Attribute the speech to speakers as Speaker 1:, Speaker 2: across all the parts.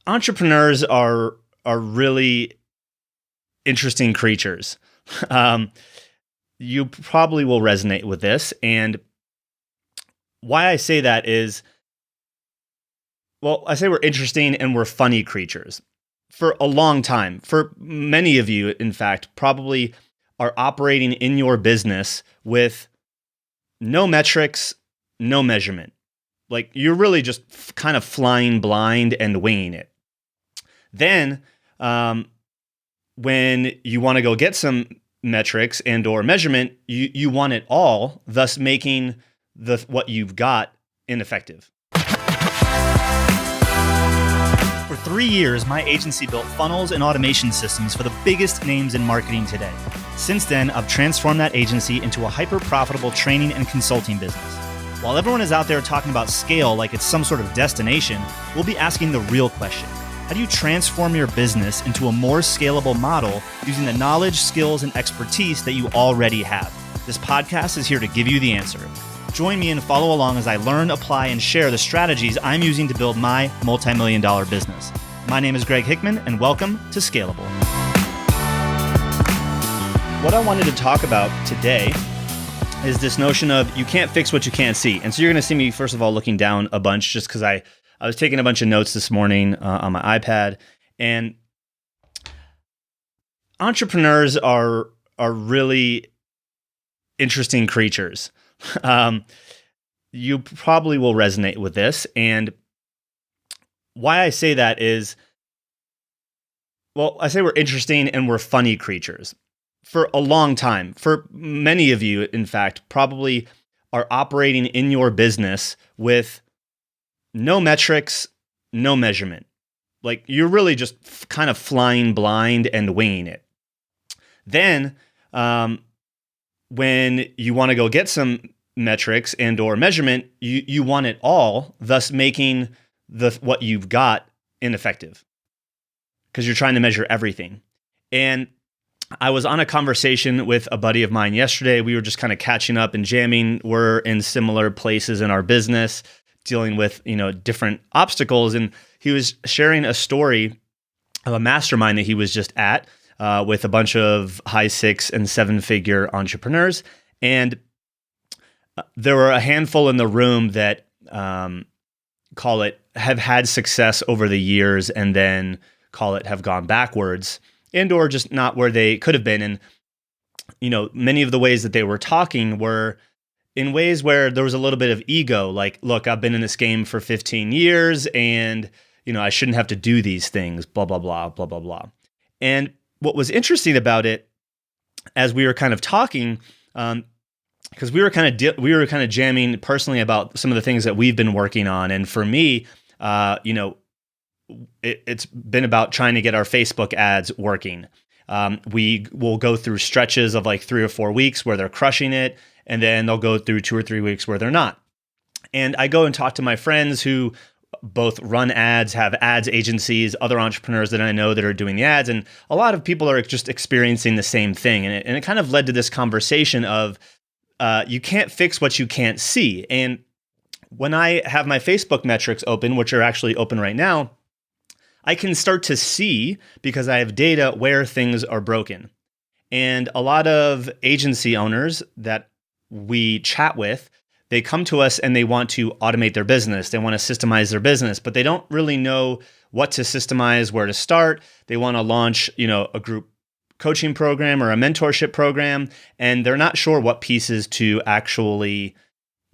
Speaker 1: Entrepreneurs are really interesting creatures. Um, you probably will resonate with this, and why I say that is, well, I say we're interesting and we're funny creatures. For a long time, for many of you, in fact, probably are operating in your business with no metrics, no measurement. Like you're really just kind of flying blind and winging it. Then, when you want to go get some metrics and or measurement, you want it all, thus making what you've got ineffective. For 3 years, my agency built funnels and automation systems for the biggest names in marketing today. Since then, I've transformed that agency into a hyper-profitable training and consulting business. While everyone is out there talking about scale like it's some sort of destination, we'll be asking the real question. How do you transform your business into a more scalable model using the knowledge, skills, and expertise that you already have? This podcast is here to give you the answer. Join me and follow along as I learn, apply, and share the strategies I'm using to build my multi-million-dollar business. My name is Greg Hickman, and welcome to Scalable. What I wanted to talk about today is this notion of you can't fix what you can't see. And so you're going to see me, first of all, looking down a bunch just because I was taking a bunch of notes this morning on my iPad. And entrepreneurs are really interesting creatures. You probably will resonate with this. And why I say that is, well, I say we're interesting and we're funny creatures. For a long time, for many of you, in fact, probably are operating in your business with no metrics, no measurement. Like you're really just kind of flying blind and winging it. Then, when you want to go get some metrics and or measurement, you want it all, thus making what you've got ineffective because you're trying to measure everything. And I was on a conversation with a buddy of mine yesterday. We were just kind of catching up and jamming. We're in similar places in our business, dealing with, different obstacles. And he was sharing a story of a mastermind that he was just at with a bunch of high 6 and 7 figure entrepreneurs. And there were a handful in the room that have had success over the years and then have gone backwards and or just not where they could have been. And, many of the ways that they were talking were in ways where there was a little bit of ego, like, look, I've been in this game for 15 years and, I shouldn't have to do these things, blah, blah, blah, blah, blah, blah. And what was interesting about it as we were kind of talking, because we were kind of jamming personally about some of the things that we've been working on. And for me, it's been about trying to get our Facebook ads working. We will go through stretches of like 3 or 4 weeks where they're crushing it, and then they'll go through 2 or 3 weeks where they're not. And I go and talk to my friends who both run ads, have ads agencies, other entrepreneurs that I know that are doing the ads, and a lot of people are just experiencing the same thing. And it kind of led to this conversation of you can't fix what you can't see. And when I have my Facebook metrics open, which are actually open right now, I can start to see, because I have data, where things are broken. And a lot of agency owners that we chat with, they come to us and they want to automate their business. They want to systemize their business, but they don't really know what to systemize, where to start. They want to launch, a group coaching program or a mentorship program, and they're not sure what pieces to actually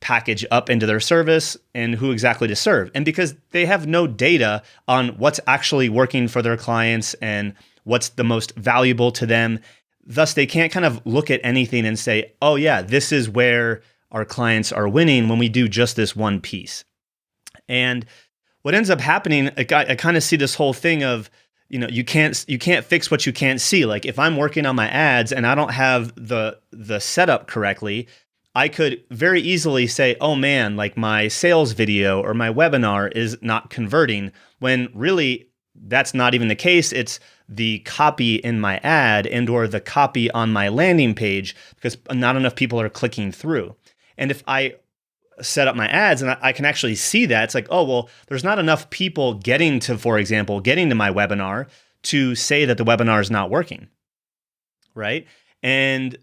Speaker 1: package up into their service and who exactly to serve. And because they have no data on what's actually working for their clients and what's the most valuable to them, thus they can't kind of look at anything and say, oh yeah, this is where our clients are winning when we do just this one piece. And what ends up happening, I kind of see this whole thing of, you can't fix what you can't see. Like if I'm working on my ads and I don't have the setup correctly, I could very easily say, oh man, like my sales video or my webinar is not converting, when really that's not even the case. It's the copy in my ad and or the copy on my landing page, because not enough people are clicking through. And if I set up my ads, and I can actually see that. It's like, oh, well, there's not enough people getting to, for example, getting to my webinar to say that the webinar is not working, right? And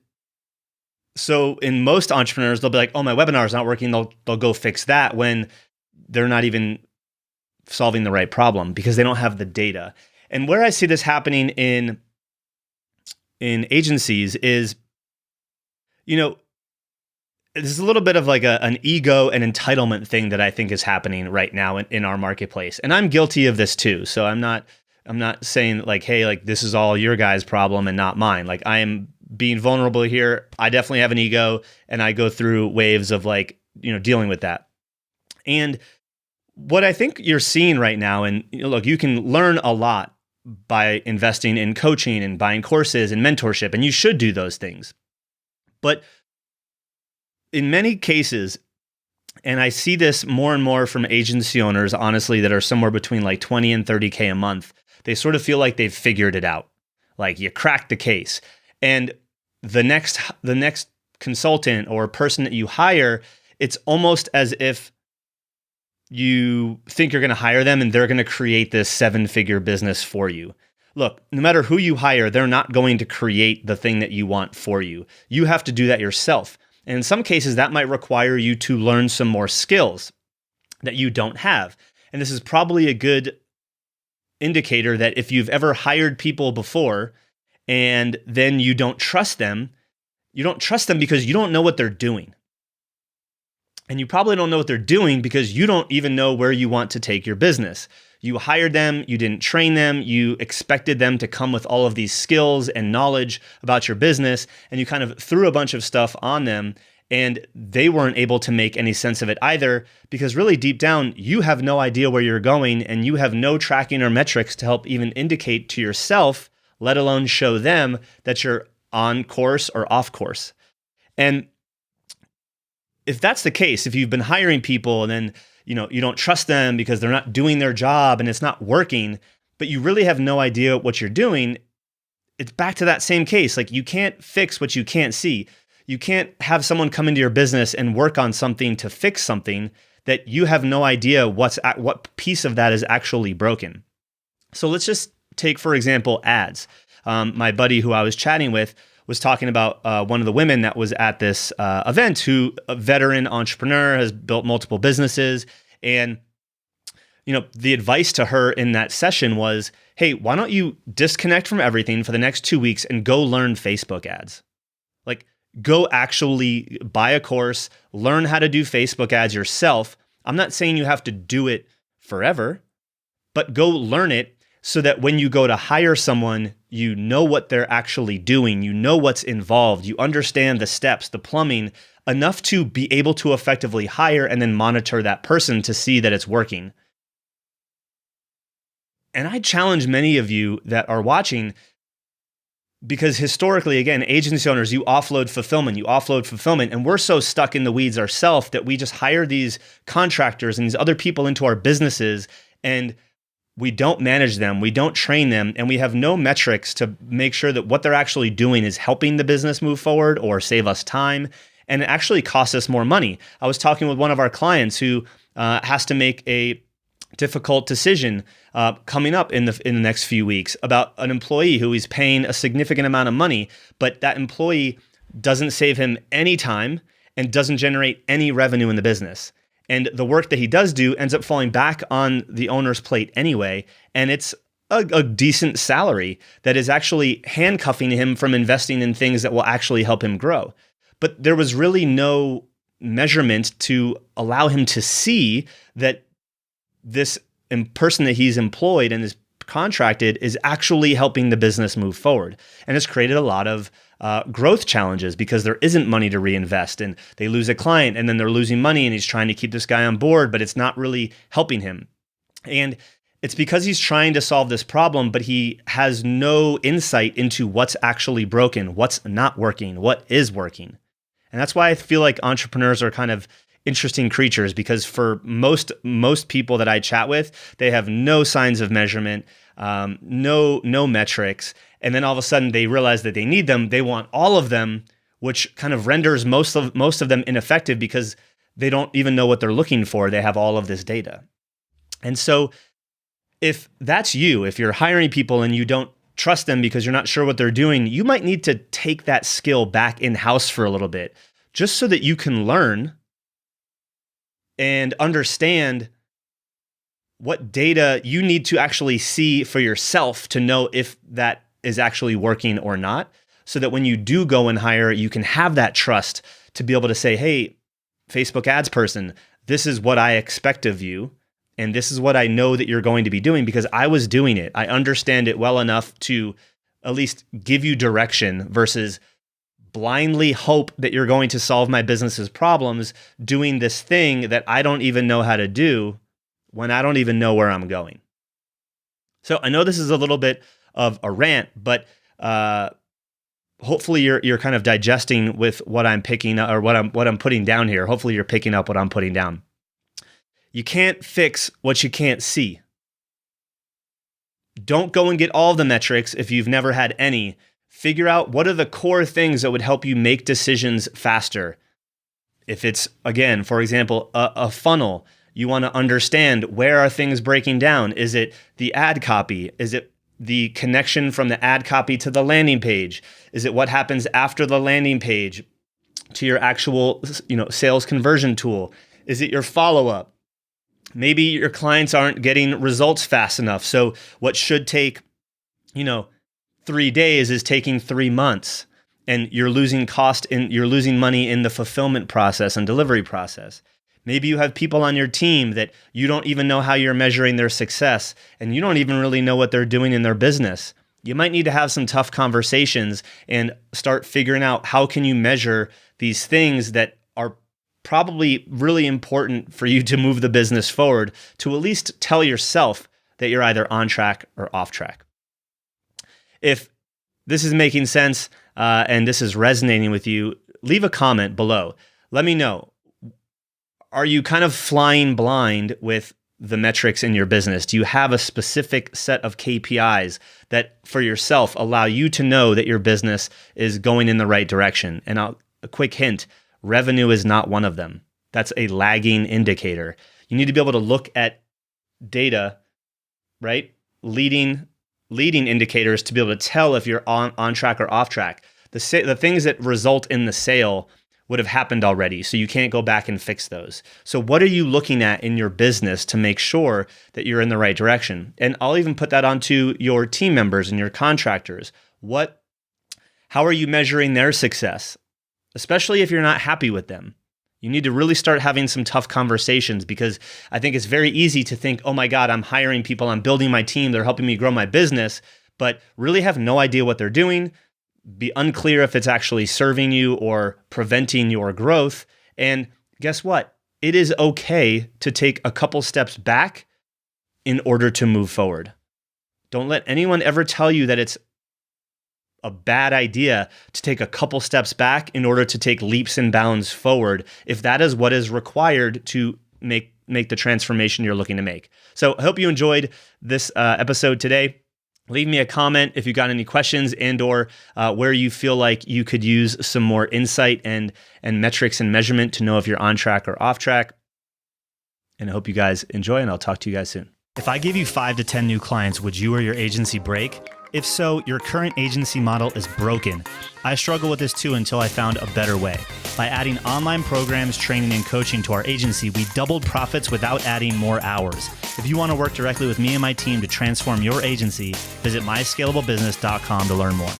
Speaker 1: so in most entrepreneurs, they'll be like, oh, my webinar is not working. They'll go fix that when they're not even solving the right problem because they don't have the data. And where I see this happening in agencies is, there's a little bit of like an ego and entitlement thing that I think is happening right now in our marketplace. And I'm guilty of this too. So I'm not saying like, hey, like this is all your guys' problem and not mine. Like I am being vulnerable here. I definitely have an ego and I go through waves of like, dealing with that. And what I think you're seeing right now, and look, you can learn a lot by investing in coaching and buying courses and mentorship, and you should do those things. But in many cases, and I see this more and more from agency owners, honestly, that are somewhere between like 20 and 30K a month, they sort of feel like they've figured it out. Like you cracked the case. And the next consultant or person that you hire, it's almost as if you think you're going to hire them and they're going to create this 7-figure business for you. Look, no matter who you hire, they're not going to create the thing that you want for you. You have to do that yourself. And in some cases, that might require you to learn some more skills that you don't have. And this is probably a good indicator that if you've ever hired people before and then you don't trust them because you don't know what they're doing. And you probably don't know what they're doing because you don't even know where you want to take your business. You hired them, you didn't train them, you expected them to come with all of these skills and knowledge about your business, and you kind of threw a bunch of stuff on them, and they weren't able to make any sense of it either, because really deep down, you have no idea where you're going, and you have no tracking or metrics to help even indicate to yourself, let alone show them that you're on course or off course. And if that's the case, if you've been hiring people and then you don't trust them because they're not doing their job and it's not working, but you really have no idea what you're doing, it's back to that same case. Like you can't fix what you can't see. You can't have someone come into your business and work on something to fix something that you have no idea what piece of that is actually broken. So let's just take, for example, ads. My buddy who I was chatting with was talking about one of the women that was at this event, who a veteran entrepreneur, has built multiple businesses. And, the advice to her in that session was, hey, why don't you disconnect from everything for the next 2 weeks and go learn Facebook ads? Like go actually buy a course, learn how to do Facebook ads yourself. I'm not saying you have to do it forever, but go learn it so that when you go to hire someone, you know what they're actually doing, you know what's involved, you understand the steps, the plumbing, enough to be able to effectively hire and then monitor that person to see that it's working. And I challenge many of you that are watching, because historically, again, agency owners, you offload fulfillment, and we're so stuck in the weeds ourselves that we just hire these contractors and these other people into our businesses, and we don't manage them, we don't train them, and we have no metrics to make sure that what they're actually doing is helping the business move forward or save us time, and it actually costs us more money. I was talking with one of our clients who has to make a difficult decision coming up in the next few weeks about an employee who he's paying a significant amount of money, but that employee doesn't save him any time and doesn't generate any revenue in the business. And the work that he does do ends up falling back on the owner's plate anyway. And it's a decent salary that is actually handcuffing him from investing in things that will actually help him grow. But there was really no measurement to allow him to see that this person that he's employed and is contracted is actually helping the business move forward. And it's created a lot of growth challenges because there isn't money to reinvest, and they lose a client and then they're losing money, and he's trying to keep this guy on board, but it's not really helping him. And it's because he's trying to solve this problem, but he has no insight into what's actually broken, what's not working, what is working. And that's why I feel like entrepreneurs are kind of interesting creatures, because for most people that I chat with, they have no signs of measurement, no metrics, and then all of a sudden they realize that they need them. They want all of them, which kind of renders most of them ineffective because they don't even know what they're looking for. They have all of this data. And so if that's you, if you're hiring people and you don't trust them because you're not sure what they're doing, you might need to take that skill back in-house for a little bit, just so that you can learn and understand what data you need to actually see for yourself to know if that is actually working or not, so that when you do go and hire, you can have that trust to be able to say, hey, Facebook ads person, this is what I expect of you, and this is what I know that you're going to be doing because I was doing it. I understand it well enough to at least give you direction versus blindly hope that you're going to solve my business's problems doing this thing that I don't even know how to do when I don't even know where I'm going. So I know this is a little bit of a rant, but hopefully you're kind of digesting with what I'm picking up or what I'm putting down here. Hopefully you're picking up what I'm putting down. You can't fix what you can't see. Don't go and get all the metrics if you've never had any. Figure out what are the core things that would help you make decisions faster. If it's, again, for example, a funnel, you want to understand where are things breaking down. Is it the ad copy? Is it the connection from the ad copy to the landing page? Is it what happens after the landing page to your actual, sales conversion tool? Is it your follow-up? Maybe your clients aren't getting results fast enough. So what should take, 3 days is taking 3 months, and you're losing you're losing money in the fulfillment process and delivery process. Maybe you have people on your team that you don't even know how you're measuring their success, and you don't even really know what they're doing in their business. You might need to have some tough conversations and start figuring out how can you measure these things that are probably really important for you to move the business forward, to at least tell yourself that you're either on track or off track. If this is making sense and this is resonating with you, leave a comment below. Let me know. Are you kind of flying blind with the metrics in your business? Do you have a specific set of KPIs that for yourself allow you to know that your business is going in the right direction? And a quick hint, revenue is not one of them. That's a lagging indicator. You need to be able to look at data, right? Leading indicators to be able to tell if you're on track or off track. The things that result in the sale would have happened already, so you can't go back and fix those. So what are you looking at in your business to make sure that you're in the right direction? And I'll even put that onto your team members and your contractors. How are you measuring their success? Especially if you're not happy with them. You need to really start having some tough conversations, because I think it's very easy to think, oh my God, I'm hiring people, I'm building my team, they're helping me grow my business, but really have no idea what they're doing, be unclear if it's actually serving you or preventing your growth. And guess what? It is okay to take a couple steps back in order to move forward. Don't let anyone ever tell you that it's a bad idea to take a couple steps back in order to take leaps and bounds forward, if that is what is required to make the transformation you're looking to make. So I hope you enjoyed this episode today. Leave me a comment if you got any questions and or where you feel like you could use some more insight and metrics and measurement to know if you're on track or off track. And I hope you guys enjoy, and I'll talk to you guys soon. If I give you 5 to 10 new clients, would you or your agency break? If so, your current agency model is broken. I struggled with this too until I found a better way. By adding online programs, training, and coaching to our agency, we doubled profits without adding more hours. If you want to work directly with me and my team to transform your agency, visit myscalablebusiness.com to learn more.